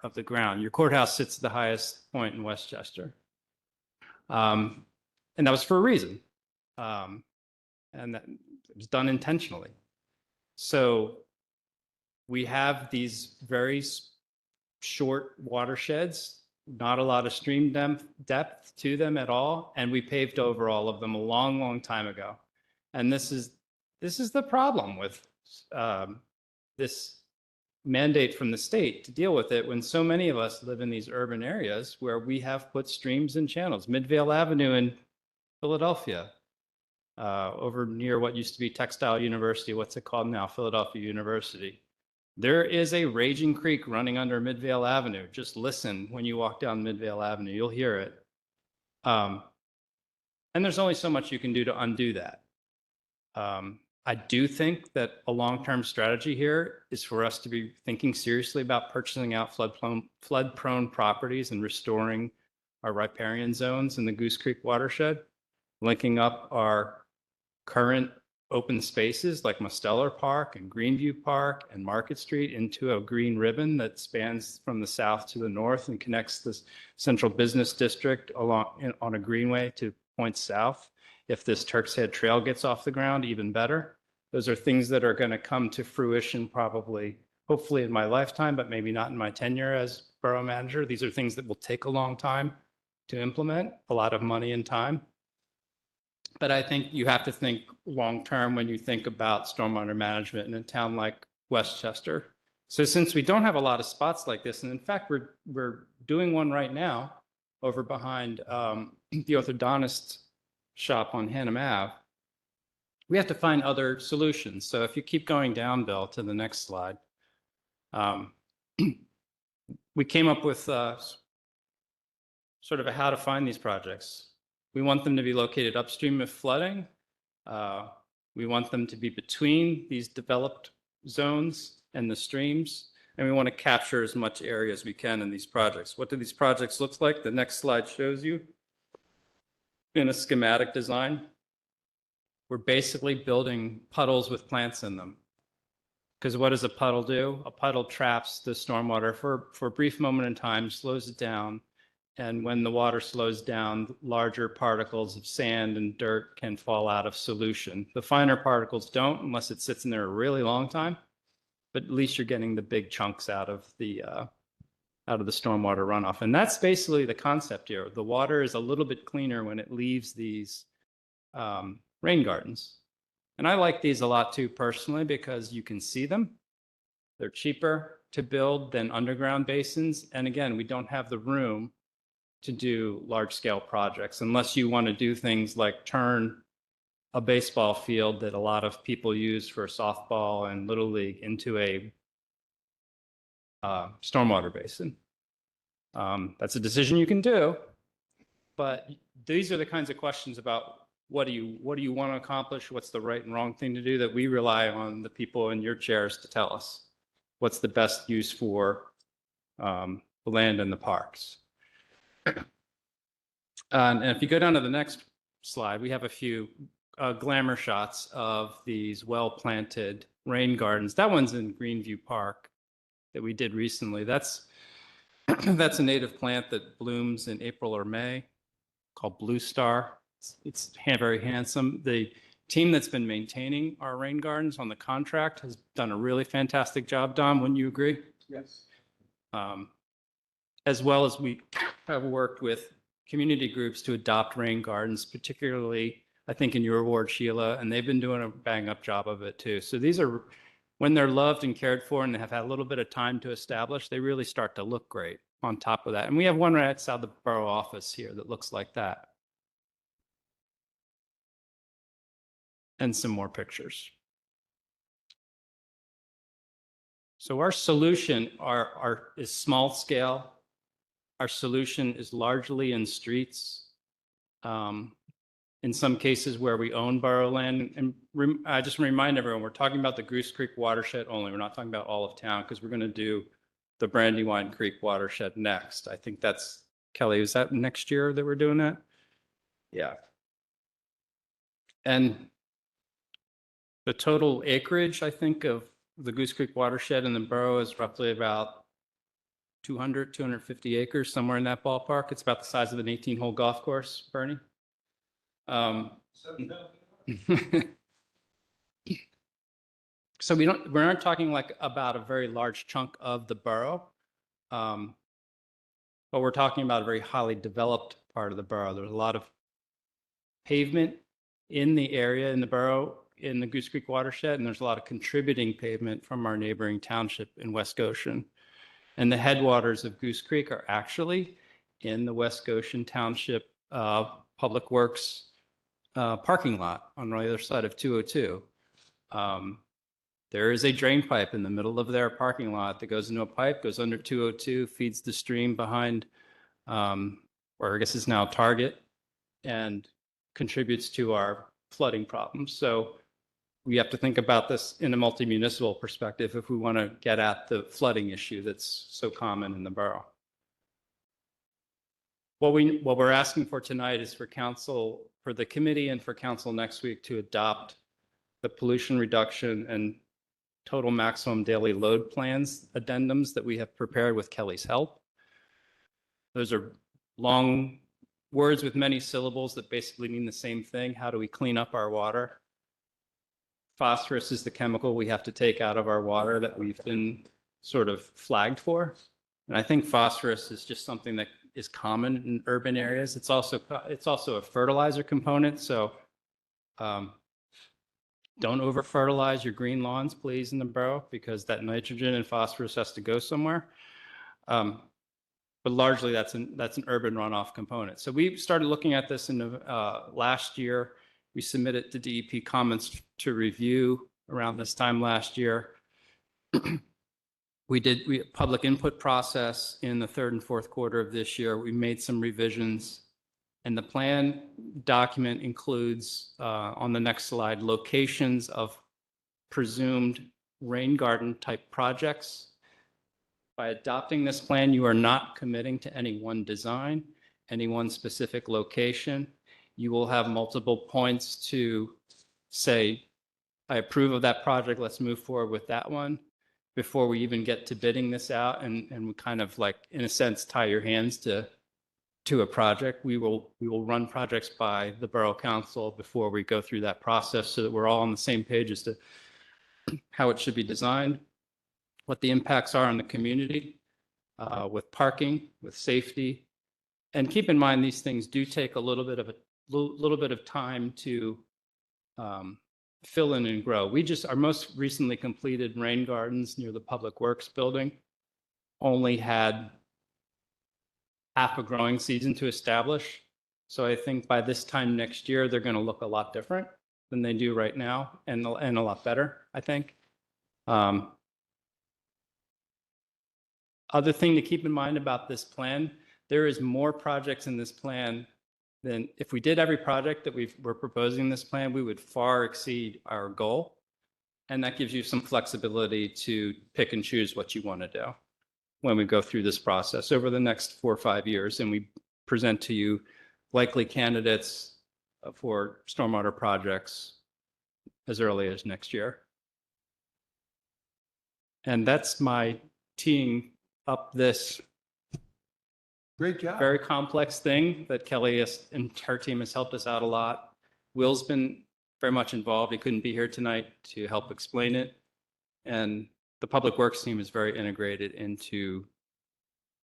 of the ground. Your courthouse sits at the highest point in Westchester. And that was for a reason. And that it was done intentionally. So we have these very short watersheds, not a lot of stream depth to them at all, and we paved over all of them a long, long time ago. And this is the problem with this mandate from the state to deal with it, when so many of us live in these urban areas where we have put streams and channels. Midvale Avenue in Philadelphia, over near what used to be Textile University, what's it called now? Philadelphia University. There is a raging creek running under Midvale Avenue. Just listen when you walk down Midvale Avenue, you'll hear it. And there's only so much you can do to undo that. I do think that a long-term strategy here is for us to be thinking seriously about purchasing out flood-prone properties and restoring our riparian zones in the Goose Creek watershed, linking up our current open spaces like Mosteller Park and Greenview Park and Market Street into a green ribbon that spans from the south to the north and connects this central business district along on a greenway to points south. If this Turk's Head Trail gets off the ground, even better. Those are things that are going to come to fruition probably, hopefully in my lifetime, but maybe not in my tenure as borough manager. These are things that will take a long time to implement, a lot of money and time. But I think you have to think long-term when you think about stormwater management in a town like Westchester. So since we don't have a lot of spots like this, and in fact, we're doing one right now over behind the orthodontist shop on Hannum Ave, we have to find other solutions. So if you keep going down, Bill, to the next slide, we came up with sort of a how to find these projects. We want them to be located upstream of flooding. We want them to be between these developed zones and the streams. And we want to capture as much area as we can in these projects. What do these projects look like? The next slide shows you in a schematic design. We're basically building puddles with plants in them. Because what does a puddle do? A puddle traps the stormwater for a brief moment in time, slows it down. And when the water slows down, larger particles of sand and dirt can fall out of solution. The finer particles don't unless it sits in there a really long time, but at least you're getting the big chunks out of the stormwater runoff. And that's basically the concept here. The water is a little bit cleaner when it leaves these rain gardens. And I like these a lot too personally because you can see them. They're cheaper to build than underground basins. And again, we don't have the room to do large scale projects unless you want to do things like turn a baseball field that a lot of people use for softball and little league into a stormwater basin. That's a decision you can do, but these are the kinds of questions about what do you want to accomplish? What's the right and wrong thing to do that we rely on the people in your chairs to tell us what's the best use for the land and the parks. And if you go down to the next slide, we have a few glamour shots of these well-planted rain gardens. That one's in Greenview Park that we did recently. That's a native plant that blooms in April or May called Blue Star. It's very handsome. The team that's been maintaining our rain gardens on the contract has done a really fantastic job, Dom, wouldn't you agree? Yes. As well as we have worked with community groups to adopt rain gardens, particularly, I think, in your ward, Sheila, and they've been doing a bang-up job of it too. So these are, when they're loved and cared for and have had a little bit of time to establish, they really start to look great on top of that. And we have one right outside the borough office here that looks like that. And some more pictures. So our solution is small scale. Our solution is largely in streets. In some cases where we own borough land. And I just remind everyone, we're talking about the Goose Creek watershed only. We're not talking about all of town because we're going to do the Brandywine Creek watershed next. I think that's, Kelly, is that next year that we're doing that? Yeah. And the total acreage, I think, of the Goose Creek watershed in the borough is roughly about 250 acres, somewhere in that ballpark. It's about the size of an 18-hole golf course, Bernie. So we aren't talking like about a very large chunk of the borough, but we're talking about a very highly developed part of the borough. There's a lot of pavement in the area in the borough in the Goose Creek watershed, and there's a lot of contributing pavement from our neighboring township in West Goshen. And the headwaters of Goose Creek are actually in the West Goshen Township Public Works parking lot on the other side of 202. There is a drain pipe in the middle of their parking lot that goes into a pipe, goes under 202, feeds the stream behind, or I guess it's now Target, and contributes to our flooding problems. So we have to think about this in a multi-municipal perspective if we want to get at the flooding issue that's so common in the borough. What we're asking for tonight is for council, for the committee and for council next week to adopt the pollution reduction and total maximum daily load plans addendums that we have prepared with Kelly's help. Those are long words with many syllables that basically mean the same thing. How do we clean up our water? Phosphorus is the chemical we have to take out of our water that we've been sort of flagged for. And I think phosphorus is just something that is common in urban areas. It's also a fertilizer component. So Don't over fertilize your green lawns, please, in the borough, because that nitrogen and phosphorus has to go somewhere. But largely that's an urban runoff component. So we started looking at this in last year. We submitted to DEP comments to review around this time last year. We public input process in the third and fourth quarter of this year. We made some revisions, and the plan document includes on the next slide locations of presumed rain garden type projects. By adopting this plan, you are not committing to any one design, any one specific location. You will have multiple points to say, I approve of that project, let's move forward with that one, before we even get to bidding this out, and we kind of like, in a sense, tie your hands to a project. We will run projects by the Borough Council before we go through that process, so that we're all on the same page as to how it should be designed, what the impacts are on the community, with parking, with safety. And keep in mind, these things do take a little bit of time to fill in and grow. Our most recently completed rain gardens near the Public Works building only had half a growing season to establish. So I think by this time next year, they're going to look a lot different than they do right now, and a lot better, I think. Other thing to keep in mind about this plan, there is more projects in this plan than, if we did every project that we're proposing in this plan, we would far exceed our goal. And that gives you some flexibility to pick and choose what you want to do when we go through this process over the next 4 or 5 years, and we present to you likely candidates for stormwater projects as early as next year. And that's my teeing up this Great job. very complex thing that Kelly and her team has helped us out a lot. Will's been very much involved. He couldn't be here tonight to help explain it. And the Public Works team is very integrated into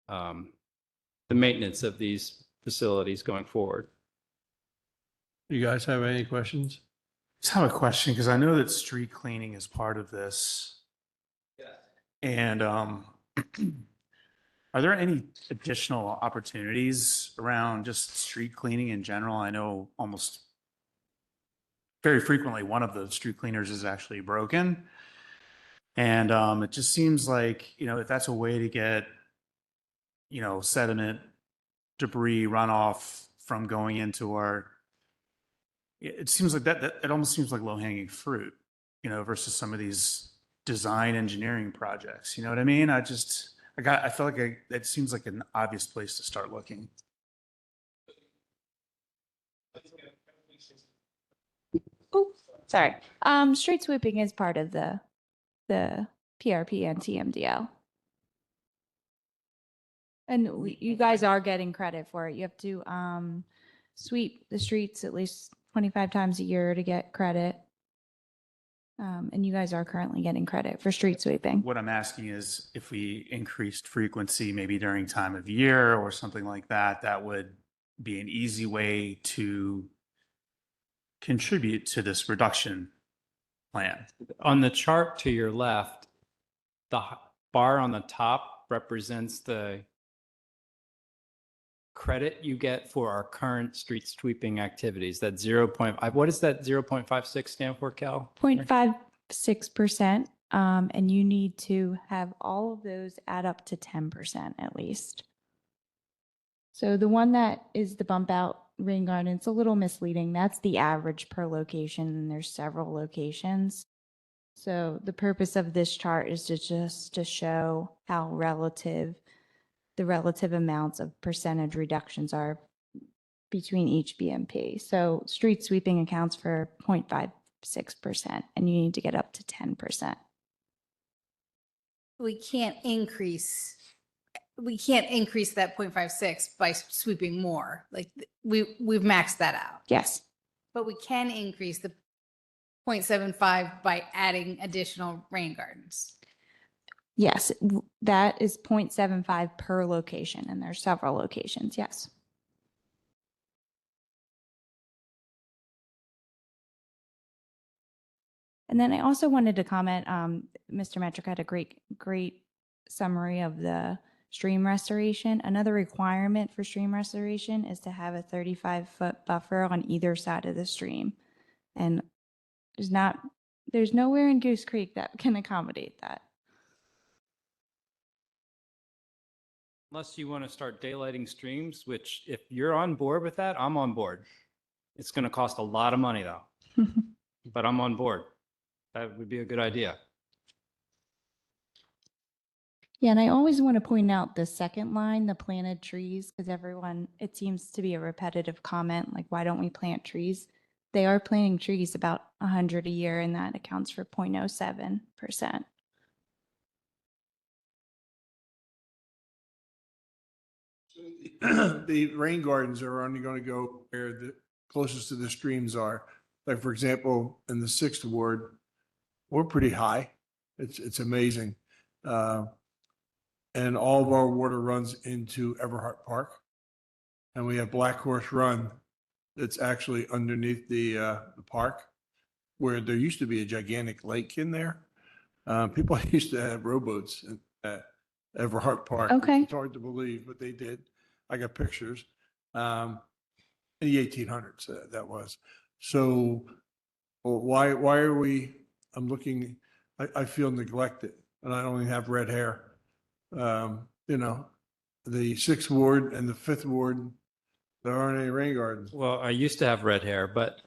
the maintenance of these facilities going forward. You guys have any questions? Just have a question, because I know that street cleaning is part of this. And are there any additional opportunities around just street cleaning in general? I know almost very frequently one of the street cleaners is actually broken. And it just seems like, if that's a way to get, sediment, debris, runoff from going into it seems like that it almost seems like low-hanging fruit, versus some of these design engineering projects. You know what I mean? I feel like it seems like an obvious place to start looking. Oh, sorry. Street sweeping is part of the PRP and TMDL. And you guys are getting credit for it. You have to sweep the streets at least 25 times a year to get credit. And you guys are currently getting credit for street sweeping. What I'm asking is if we increased frequency, maybe during time of year or something like that, that would be an easy way to contribute to this reduction plan. On the chart to your left, the bar on the top represents the credit you get for our current street sweeping activities. That 0.5, what does that 0.56 stand for, Cal? 0.56%. And you need to have all of those add up to 10% at least. So the one that is the bump out rain garden, it's a little misleading. That's the average per location, and there's several locations. So the purpose of this chart is to show how the relative amounts of percentage reductions are between each BMP. So street sweeping accounts for 0.56%, and you need to get up to 10%. We can't increase that 0.56 by sweeping more. Like we've maxed that out. Yes. But we can increase the 0.75 by adding additional rain gardens. Yes, that is 0.75 per location, and there's several locations, yes. And then I also wanted to comment, Mr. Metrick had a great summary of the stream restoration. Another requirement for stream restoration is to have a 35-foot buffer on either side of the stream. And there's nowhere in Goose Creek that can accommodate that. Unless you want to start daylighting streams, which if you're on board with that, I'm on board. It's going to cost a lot of money though, but I'm on board. That would be a good idea. Yeah, and I always want to point out the second line, the planted trees, because it seems to be a repetitive comment, like, why don't we plant trees? They are planting trees about 100 a year, and that accounts for 0.07%. The rain gardens are only going to go where the closest to the streams are. Like, for example, in the 6th Ward, we're pretty high. It's amazing. And all of our water runs into Everhart Park. And we have Black Horse Run that's actually underneath the park, where there used to be a gigantic lake in there. People used to have rowboats at Everhart Park. Okay. It's hard to believe, but they did. I got pictures. In the 1800s, that was. So why are we, I'm looking, I feel neglected, and I only have red hair. You know, the 6th Ward and the 5th Ward, there aren't any rain gardens. Well, I used to have red hair, but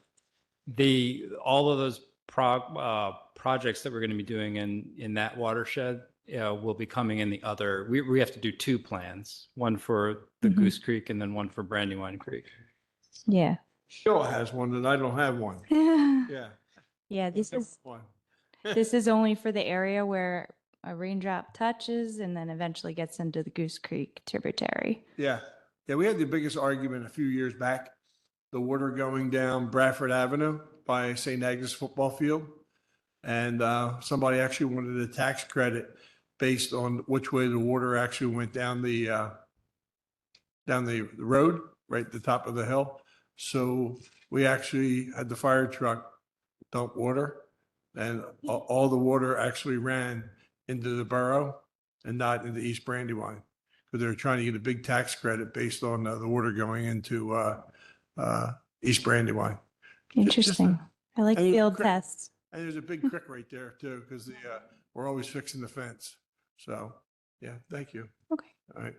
all of those projects that we're going to be doing in that watershed will be coming in the other. We have to do 2 plans, one for the Goose Creek and then one for Brandywine Creek. Yeah. Cheryl has one, and I don't have one. Yeah, Yeah. this is One. this is only for the area where a raindrop touches and then eventually gets into the Goose Creek tributary. Yeah. Yeah, we had the biggest argument a few years back, the water going down Bradford Avenue by St. Agnes football field. And somebody actually wanted a tax credit based on which way the water actually went down the road, right at the top of the hill. So we actually had the fire truck dump water, and all the water actually ran into the borough and not into East Brandywine, because they were trying to get a big tax credit based on the water going into East Brandywine. Interesting. I like and field cra- tests. And there's a big creek right there too, because we're always fixing the fence. So, yeah, thank you. Okay. All right.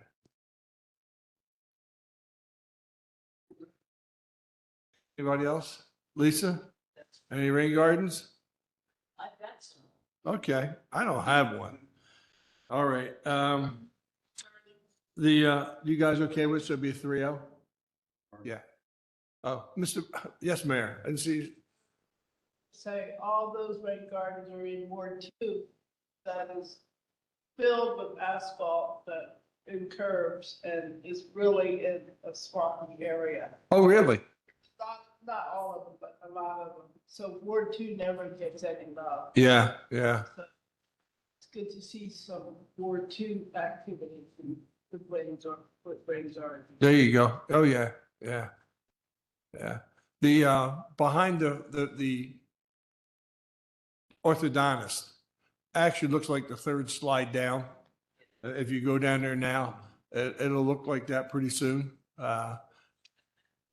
Anybody else? Lisa? Any rain gardens? I've got some. Okay, I don't have one. All right, you guys okay with, so it'd be 3-0? Yeah. Oh, yes, Mayor, I didn't see, Say all those rain gardens are in Ward 2 that is filled with asphalt that in curves and is really in a swampy area. oh, really? Not all of them, but a lot of them. So Ward 2 never gets any love. Yeah. It's good to see some Ward 2 activity and the rains are. There you go. Oh, yeah. The, behind the orthodontist actually looks like the 3rd slide down. If you go down there now, it'll look like that pretty soon.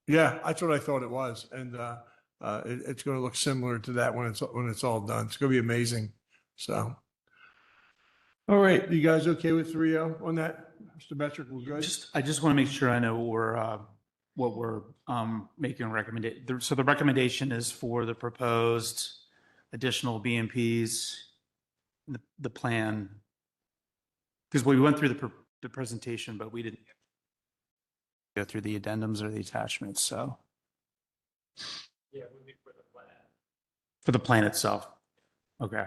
Yeah, that's what I thought it was. And it's going to look similar to that when it's all done. It's going to be amazing. So, all right, you guys okay with 3-0 on that? Mr. Metrick, we're good? I just want to make sure I know what we're making a recommendation. So the recommendation is for the proposed additional BMPs, the plan. Because we went through the presentation, but we didn't go through the addendums or the attachments, so. Yeah, we need for the plan. For the plan itself. Okay.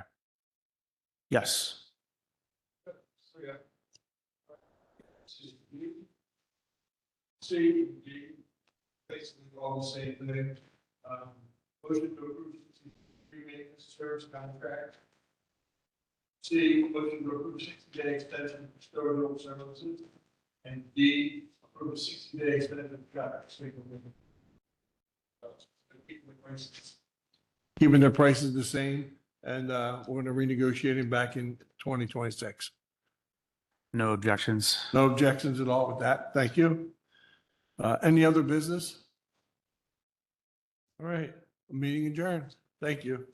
Yes. C, D, basically all the same thing. Motion to approve maintenance service contract. C, motion to approve 60-day extension for storage services. And D, approve 60-day extension for traffic signal. Keeping the prices the same and we're going to renegotiate him back in 2026. No objections. No objections at all with that. Thank you. Any other business? All right, meeting adjourned. Thank you.